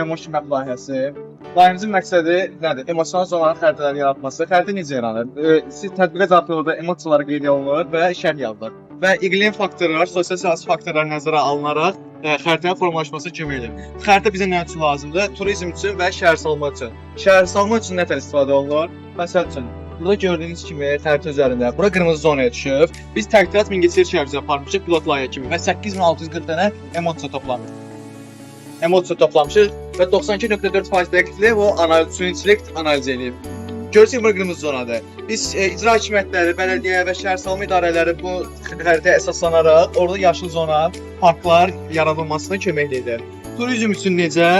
Emotion Map layihəsi. Layihəmizin məqsədi nədir? Emosional zonanın xəritələri yaratması. Xəritə necə yaranır? Siz tətbiqat daxilində emosiyaları qeyd olunur və şərh yazılır. Və iqlim faktorlar, sosial-siyasi faktorlar nəzərə alınaraq xəritənin formalaşmasına kömək edir. Xəritə bizə nə üçün lazımdır? Turizm üçün və şəhərsalma üçün. Şəhərsalma üçün nə tər istifadə olunur? Məsəl üçün, burada gördüyünüz kimi xəritə üzərində bura qırmızı zonaya düşüb. Biz tədqiqat Mingəçevir şəhərində aparmışıq pilot layihə kimi və 8640 dənə emosiya toplamışıq. Emosiya toplamışıq və 92.4% dəqiqliklə o süni intellekt analiz edib. Görürsünüz, bura qırmızı zonadır. Biz icra hakimiyyətləri, bələdiyyə və şəhərsalma idarələri bu xəritəyə əsaslanaraq orada yaşıl zona, parklar yaradılmasına kömək edir. Turizm üçün necə?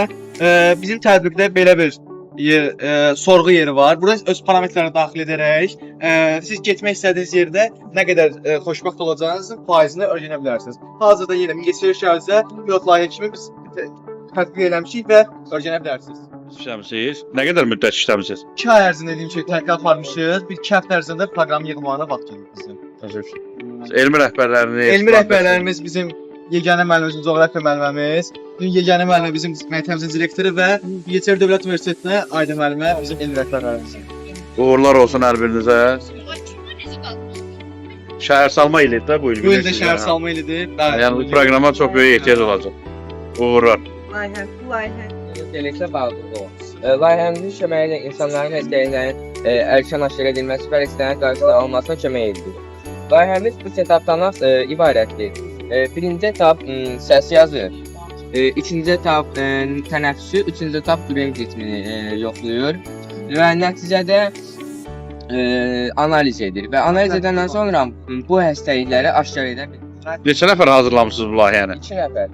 Bizim tədbiqdə belə bir sorğu yeri var. Burada öz parametrlərini daxil edərək siz getmək istədiyiniz yerdə nə qədər xoşbəxt olacağınızın faizini öyrənə bilərsiniz. Hazırda yenə Mingəçevir şəhərində pilot layihə kimi biz tətbiq eləmişik və öyrənə bilərsiniz. İşləmisiniz? Nə qədər müddət işləmisiniz? 2 ay ərzində dediyim kimi tədqiqat aparmışıq. Bir 2 həftə ərzində proqramı yığmağına vaxt gəlib bizim. Elmi rəhbərlərini... Elmi rəhbərlərimiz bizim yeganə müəllimimiz, coğrafiya müəllimimiz, yeganə müəllimə bizim məktəbimizin direktoru və Mingəçevir Dövlət Universitetinə Aydın müəllimə bizim elmi rəhbərlərimiz. Uğurlar olsun hər birinizə. Şəhərsalma ilidir də bu il. Bu ildə şəhərsalma ilidir. Yəni bu proqrama çox böyük ehtiyac olacaq. Uğurlar. Layihə birlikdə bağlıdır o. Layihəmizin köməyi ilə insanların xəstəliklərin erkən aşırı edilməsi və risklərin qarşısının alınmasına kömək edir. Layihəmiz bu etapdan ibarətdir. Birinci etap səs yazır, ikinci etap tənəffüsü, üçüncü etap ürək ritmini yoxlayır və nəticədə analiz edir və analiz edəndən sonra bu xəstəlikləri aşkar edə bilir. Neçə nəfər hazırlamısınız bu layihəni? 2 nəfər.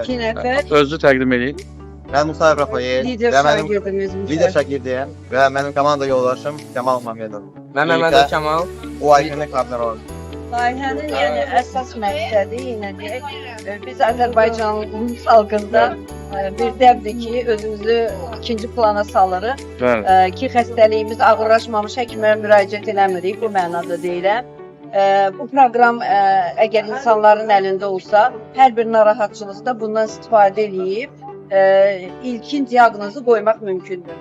2 nəfər. Özünüzü təqdim edin. Mən Musa Rafael Lider və mənim şagirdimiz lider şagirdiyəm və mənim komanda yoldaşım Kamal Mamedov. Mən Məmmədov Kamal. O ayının partneri oldu. Layihənin yəni əsas məqsədi yenə deyək, biz Azərbaycanlı xalqında bir dəbdir ki, özümüzü ikinci plana salırıq. Bəli. Ki xəstəliyimiz ağırlaşmamış həkimlərə müraciət eləmirik, bu mənada deyirəm. Bu proqram əgər insanların əlində olsa, hər bir narahatçılıqda bundan istifadə edib ilkin diaqnozu qoymaq mümkündür.